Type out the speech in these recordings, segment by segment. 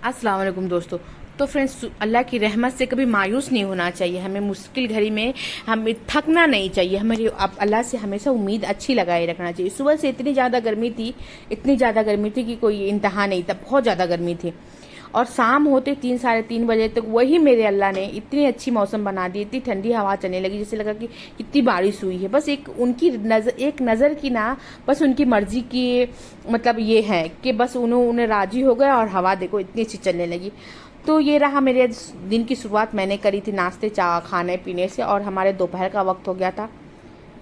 अस्सलाम वालेकुम दोस्तों। तो फ्रेंड्स, अल्लाह की रहमत से कभी मायूस नहीं होना चाहिए। हमें मुश्किल घड़ी में हमें थकना नहीं चाहिए। हमारी अल्लाह से हमेशा उम्मीद अच्छी लगाए रखना चाहिए। सुबह से इतनी ज़्यादा गर्मी थी, इतनी ज़्यादा गर्मी थी कि कोई इंतहा नहीं था। बहुत ज़्यादा गर्मी थी और शाम होते 3 साढ़े 3 बजे तक वही मेरे अल्लाह ने इतनी अच्छी मौसम बना दी, इतनी ठंडी हवा चलने लगी, जैसे लगा कि कितनी बारिश हुई है। बस एक नज़र की ना, बस उनकी मर्जी की मतलब ये है कि बस उन्हें राजी हो गया और हवा देखो इतनी अच्छी चलने लगी। तो ये रहा मेरे दिन की शुरुआत मैंने करी थी नाश्ते चाह खाने पीने से, और हमारे दोपहर का वक्त हो गया था।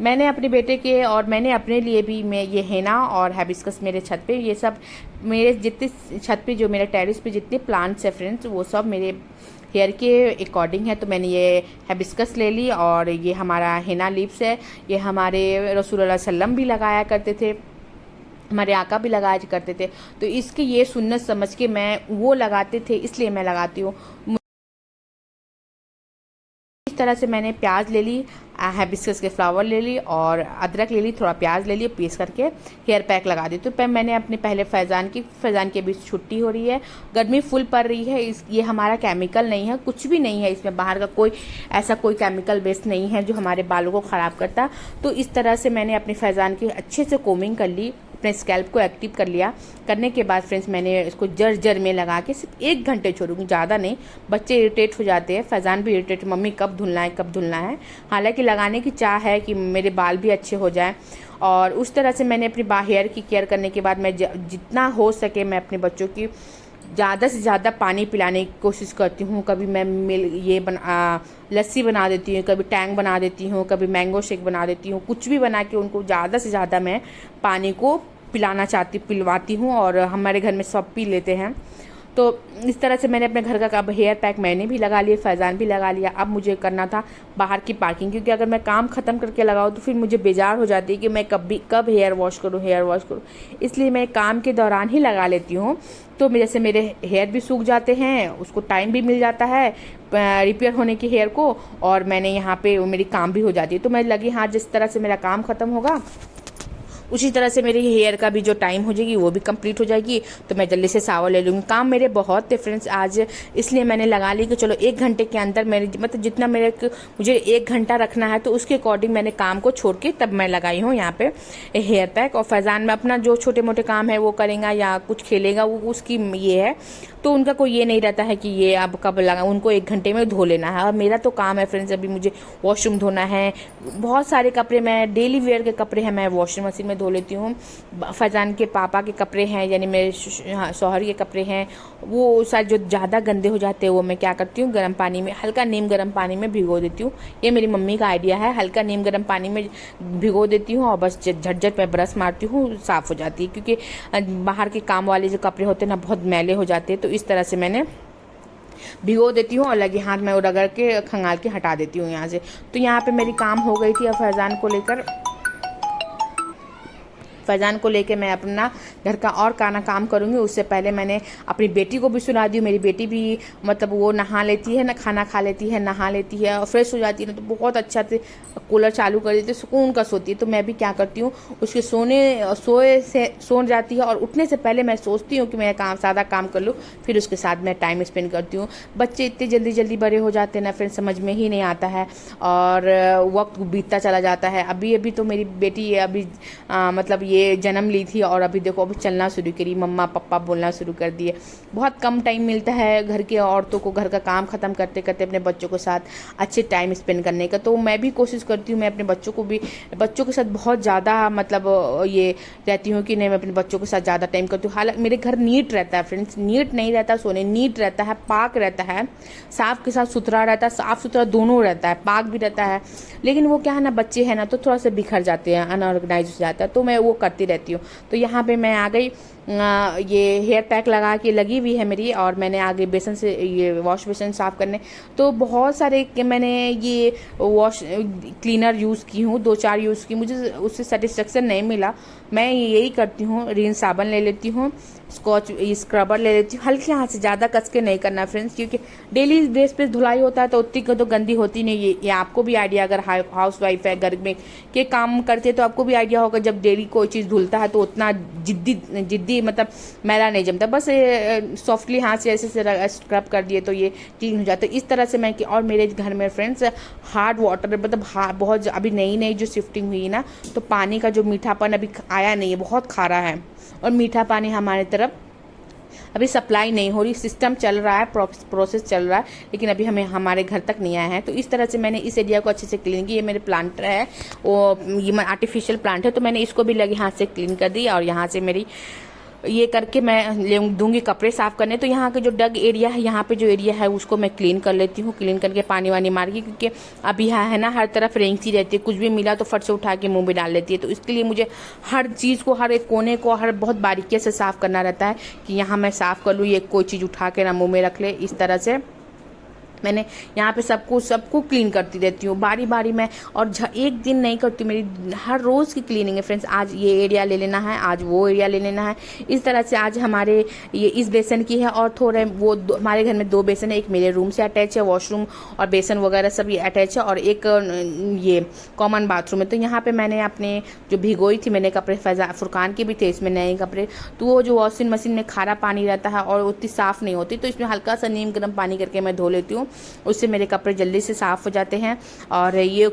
मैंने अपने बेटे के और मैंने अपने लिए भी मैं ये हेना और हैबिस्कस मेरे छत पे, ये सब मेरे जितने छत पे जो मेरे टेरिस पे जितने प्लांट्स है फ्रेंड्स, वो सब मेरे हेयर के अकॉर्डिंग है। तो मैंने ये हैबिस्कस ले ली और ये हमारा हेना लीव्स है। ये हमारे रसूलुल्लाह सल्लम भी लगाया करते थे, हमारे आका भी लगाया करते थे। तो इसकी ये सुन्नत समझ के मैं वो लगाते थे इसलिए मैं लगाती हूँ। इस तरह से मैंने प्याज ले ली, हैबिस्कस के फ्लावर ले ली और अदरक ले ली, थोड़ा प्याज ले लिया, पीस करके हेयर पैक लगा दी। तो मैंने अपने पहले फैज़ान के बीच छुट्टी हो रही है, गर्मी फुल पड़ रही है। ये हमारा केमिकल नहीं है, कुछ भी नहीं है इसमें, बाहर का कोई ऐसा कोई केमिकल बेस्ड नहीं है जो हमारे बालों को ख़राब करता। तो इस तरह से मैंने अपने फैज़ान की अच्छे से कोमिंग कर ली, अपने स्कैल्प को एक्टिव कर लिया। करने के बाद फ्रेंड्स मैंने इसको जर में लगा के सिर्फ 1 घंटे छोड़ूंगी, ज़्यादा नहीं। बच्चे इरिटेट हो जाते हैं, फैज़ान भी इरिटेट, मम्मी कब धुलना है कब धुलना है। हालांकि लगाने की चाह है कि मेरे बाल भी अच्छे हो जाएं। और उस तरह से मैंने अपनी हेयर की केयर करने के बाद मैं जितना हो सके मैं अपने बच्चों की ज़्यादा से ज़्यादा पानी पिलाने की कोशिश करती हूँ। कभी मैं लस्सी बना देती हूँ, कभी टैंग बना देती हूँ, कभी मैंगो शेक बना देती हूँ। कुछ भी बना के उनको ज़्यादा से ज़्यादा मैं पानी को पिलवाती हूँ और हमारे घर में सब पी लेते हैं। तो इस तरह से मैंने अपने घर का हेयर पैक मैंने भी लगा लिया, फैज़ान भी लगा लिया। अब मुझे करना था बाहर की पार्किंग, क्योंकि अगर मैं काम ख़त्म करके लगाऊँ तो फिर मुझे बेजार हो जाती है कि मैं कब हेयर वॉश करूँ। इसलिए मैं काम के दौरान ही लगा लेती हूँ। तो जैसे मेरे हेयर भी सूख जाते हैं, उसको टाइम भी मिल जाता है रिपेयर होने की हेयर को, और मैंने यहाँ पे मेरी काम भी हो जाती है। तो मैं लगी हाँ, जिस तरह से मेरा काम ख़त्म होगा उसी तरह से मेरी हेयर का भी जो टाइम हो जाएगी वो भी कंप्लीट हो जाएगी। तो मैं जल्दी से शावर ले लूँगी। काम मेरे बहुत थे फ्रेंड्स आज, इसलिए मैंने लगा ली कि चलो 1 घंटे के अंदर मेरे मतलब जितना मुझे 1 घंटा रखना है तो उसके अकॉर्डिंग मैंने काम को छोड़ के तब मैं लगाई हूँ यहाँ पे हेयर पैक। और फैज़ान में अपना जो छोटे मोटे काम है वो करेगा या कुछ खेलेगा, वो उसकी ये है। तो उनका कोई ये नहीं रहता है कि ये अब कब लगा, उनको 1 घंटे में धो लेना है। और मेरा तो काम है फ्रेंड्स, अभी मुझे वॉशरूम धोना है। बहुत सारे कपड़े मैं डेली वेयर के कपड़े हैं मैं वॉशिंग मशीन में धो लेती हूँ। फैज़ान के पापा के कपड़े हैं, यानी मेरे शौहर के कपड़े हैं, वो सारे जो ज़्यादा गंदे हो जाते हैं वो मैं क्या करती हूँ, गर्म पानी में हल्का नीम गर्म पानी में भिगो देती हूँ। ये मेरी मम्मी का आइडिया है, हल्का नीम गर्म पानी में भिगो देती हूँ और बस झटझट में ब्रश मारती हूँ, साफ़ हो जाती है। क्योंकि बाहर के काम वाले जो कपड़े होते हैं ना बहुत मैले हो जाते हैं। तो इस तरह से मैंने भिगो देती हूँ और लगे हाथ में रगड़ के खंगाल के हटा देती हूँ यहाँ से। तो यहाँ पे मेरी काम हो गई थी। अब फैज़ान को लेके मैं अपना घर का और काम करूँगी। उससे पहले मैंने अपनी बेटी को भी सुला दी। मेरी बेटी भी मतलब वो नहा लेती है ना, खाना खा लेती है, नहा लेती है और फ्रेश हो जाती है ना, तो बहुत अच्छा से कूलर चालू कर देती है, सुकून का सोती है। तो मैं भी क्या करती हूँ, उसके सो जाती है और उठने से पहले मैं सोचती हूँ कि मैं सादा काम कर लूँ, फिर उसके साथ मैं टाइम स्पेंड करती हूँ। बच्चे इतने जल्दी जल्दी बड़े हो जाते हैं ना फ्रेंड, समझ में ही नहीं आता है और वक्त बीतता चला जाता है। अभी तो मेरी बेटी अभी मतलब ये जन्म ली थी और अभी देखो अभी चलना शुरू करी, मम्मा पापा बोलना शुरू कर दिए। बहुत कम टाइम मिलता है घर के औरतों को घर का काम ख़त्म करते करते अपने बच्चों के साथ अच्छे टाइम स्पेंड करने का। तो मैं भी कोशिश करती हूँ, मैं अपने बच्चों के साथ बहुत ज़्यादा मतलब ये रहती हूँ कि नहीं, मैं अपने बच्चों के साथ ज़्यादा टाइम करती हूँ। हालांकि मेरे घर नीट रहता है फ्रेंड्स, नीट नहीं रहता सोने, नीट रहता है, पाक रहता है, साफ के साथ सुथरा रहता है, साफ सुथरा दोनों रहता है, पाक भी रहता है। लेकिन वो क्या है ना, बच्चे हैं ना तो थोड़ा सा बिखर जाते हैं, अनऑर्गेनाइज हो जाता है। तो मैं वो करती रहती हूँ। तो यहाँ पे मैं आ गई, ये हेयर पैक लगा के लगी हुई है मेरी, और मैंने आगे बेसन से ये वॉश बेसन साफ़ करने। तो बहुत सारे मैंने ये वॉश क्लीनर यूज़ की हूँ, 2-4 यूज़ की, मुझे उससे सेटिस्फेक्शन नहीं मिला। मैं यही करती हूँ, रिन साबुन ले लेती हूँ, स्कॉच स्क्रबर ले लेती हूँ, हल्के हाथ से, ज़्यादा कस के नहीं करना फ्रेंड्स, क्योंकि डेली ड्रेस पे धुलाई होता है तो उतनी तो गंदी होती नहीं। ये आपको भी आइडिया, अगर हाउस वाइफ है, घर में के काम करते हैं तो आपको भी आइडिया होगा, जब डेली कोई चीज़ धुलता है तो उतना जिद्दी भी मतलब मैला नहीं जमता, बस सॉफ्टली हाथ से ऐसे से स्क्रब कर दिए तो ये क्लीन हो जाता है। इस तरह से मैं और मेरे घर में फ्रेंड्स हार्ड वाटर मतलब बहुत अभी नई नई जो शिफ्टिंग हुई ना, तो पानी का जो मीठापन अभी आया नहीं है, बहुत खारा है और मीठा पानी हमारे तरफ अभी सप्लाई नहीं हो रही। सिस्टम चल रहा है, प्रोसेस चल रहा है, लेकिन अभी हमें हमारे घर तक नहीं आया है। तो इस तरह से मैंने इस एरिया को अच्छे से क्लीन किया। ये मेरे प्लांट है, वो ये आर्टिफिशियल प्लांट है, तो मैंने इसको भी लगे हाथ से क्लीन कर दी। और यहाँ से मेरी ये करके मैं दूंगी कपड़े साफ करने। तो यहाँ के जो डग एरिया है, यहाँ पे जो एरिया है उसको मैं क्लीन कर लेती हूँ, क्लीन करके पानी वानी मार के, क्योंकि अभी यहाँ है ना हर तरफ रेंगती रहती है, कुछ भी मिला तो फट से उठा के मुंह में डाल लेती है। तो इसके लिए मुझे हर चीज़ को, हर एक कोने को बहुत बारीकी से साफ करना रहता है कि यहाँ मैं साफ कर लूँ, ये कोई चीज़ उठा के ना मुँह में रख ले। इस तरह से मैंने यहाँ पे सबको क्लीन करती रहती हूँ बारी बारी में, और एक दिन नहीं करती, मेरी हर रोज़ की क्लीनिंग है फ्रेंड्स। आज ये एरिया ले लेना है, आज वो एरिया ले लेना है। इस तरह से आज हमारे ये इस बेसन की है, और थोड़े वो हमारे घर में 2 बेसन है, एक मेरे रूम से अटैच है, वॉशरूम और बेसन वगैरह सब ये अटैच है, और एक ये कॉमन बाथरूम है। तो यहाँ पर मैंने अपने जो भिगोई थी मैंने कपड़े, फुरकान के भी थे इसमें नए कपड़े, तो वो जो वॉशिंग मशीन में खारा पानी रहता है और उतनी साफ़ नहीं होती, तो इसमें हल्का सा नीम गर्म पानी करके मैं धो लेती हूँ, उससे मेरे कपड़े जल्दी से साफ़ हो जाते हैं। और ये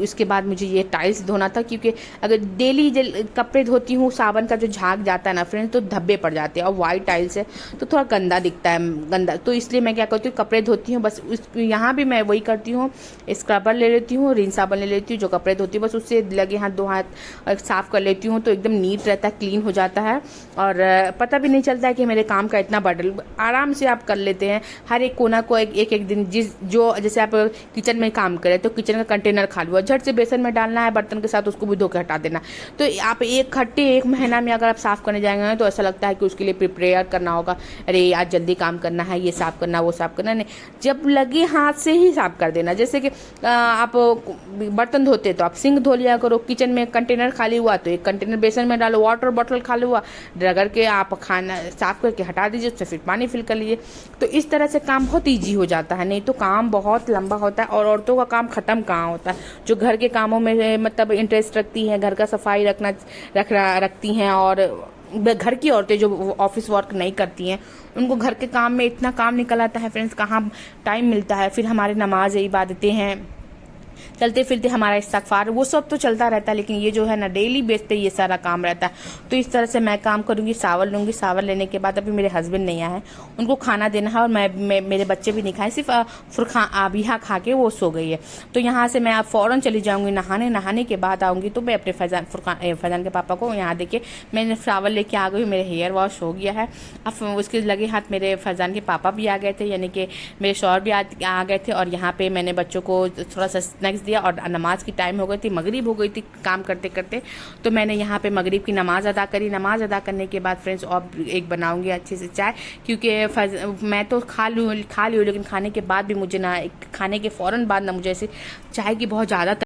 उसके बाद मुझे ये टाइल्स धोना था, क्योंकि अगर डेली कपड़े धोती हूँ, साबुन का जो झाग जाता है ना फ्रेंड्स, तो धब्बे पड़ जाते हैं, और वाइट टाइल्स है तो थोड़ा गंदा दिखता है, गंदा। तो इसलिए मैं क्या करती हूँ, कपड़े धोती हूँ बस यहाँ भी मैं वही करती हूँ, स्क्रबर ले लेती हूँ, रिन साबुन ले लेती हूँ, जो कपड़े धोती हूँ बस उससे लगे हाथ 2 हाथ साफ़ कर लेती हूँ, तो एकदम नीट रहता है, क्लीन हो जाता है, और पता भी नहीं चलता है कि मेरे काम का इतना बर्डन, आराम से आप कर लेते हैं। हर एक कोना को एक दिन जैसे आप किचन में काम करें तो किचन का कंटेनर खाली हुआ, झट से बेसन में डालना है बर्तन के साथ, उसको भी धो के हटा देना। तो आप एक महीना में अगर आप साफ़ करने जाएंगे तो ऐसा लगता है कि उसके लिए प्रिपेयर करना होगा, अरे आज जल्दी काम करना है, ये साफ़ करना, वो साफ़ करना। नहीं, जब लगे हाथ से ही साफ़ कर देना। जैसे कि आप बर्तन धोते तो आप सिंक धो लिया करो, किचन में कंटेनर खाली हुआ तो एक कंटेनर बेसन में डालो, वाटर बॉटल खाली हुआ रगड़ के आप खाना साफ़ करके हटा दीजिए, उससे फिर पानी फिल कर लीजिए। तो इस तरह से काम बहुत ईजी हो जाता है, नहीं तो काम बहुत लंबा होता है, और औरतों का काम ख़त्म कहाँ होता है। जो घर के कामों में मतलब इंटरेस्ट रखती हैं, घर का सफाई रखती हैं, और घर की औरतें जो ऑफिस वर्क नहीं करती हैं, उनको घर के काम में इतना काम निकल आता है फ्रेंड्स, कहाँ टाइम मिलता है। फिर हमारे नमाज इबादतें हैं, चलते फिरते हमारा इस्तगफार, वो सब तो चलता रहता है, लेकिन ये जो है ना डेली बेस पे ये सारा काम रहता है। तो इस तरह से मैं काम करूँगी, सावल लूँगी। सावल लेने के बाद अभी मेरे हस्बैंड नहीं आए हैं, उनको खाना देना है, और मेरे बच्चे भी नहीं खाए, सिर्फ अबिहा खा के वो सो गई है। तो यहाँ से मैं अब फ़ौरन चली जाऊँगी नहाने के बाद आऊँगी तो मैं अपने फैज़ान के पापा को यहाँ देखिए मैंने सावल लेके आ गई, मेरे हेयर वॉश हो गया है। अब उसके लगे हाथ मेरे फैज़ान के पापा भी आ गए थे, यानी कि मेरे शौहर भी आ गए थे, और यहाँ पे मैंने बच्चों को थोड़ा सा स्नैक्स दिया, और नमाज की टाइम हो गई थी, मगरिब हो गई थी काम करते करते, तो मैंने यहाँ पे मगरिब की नमाज़ अदा करी। नमाज़ अदा करने के बाद फ्रेंड्स और एक बनाऊंगी अच्छे से चाय, क्योंकि मैं तो खा लूँ, लेकिन खाने के बाद भी मुझे ना, खाने के फ़ौरन बाद ना मुझे ऐसे चाय की बहुत ज़्यादा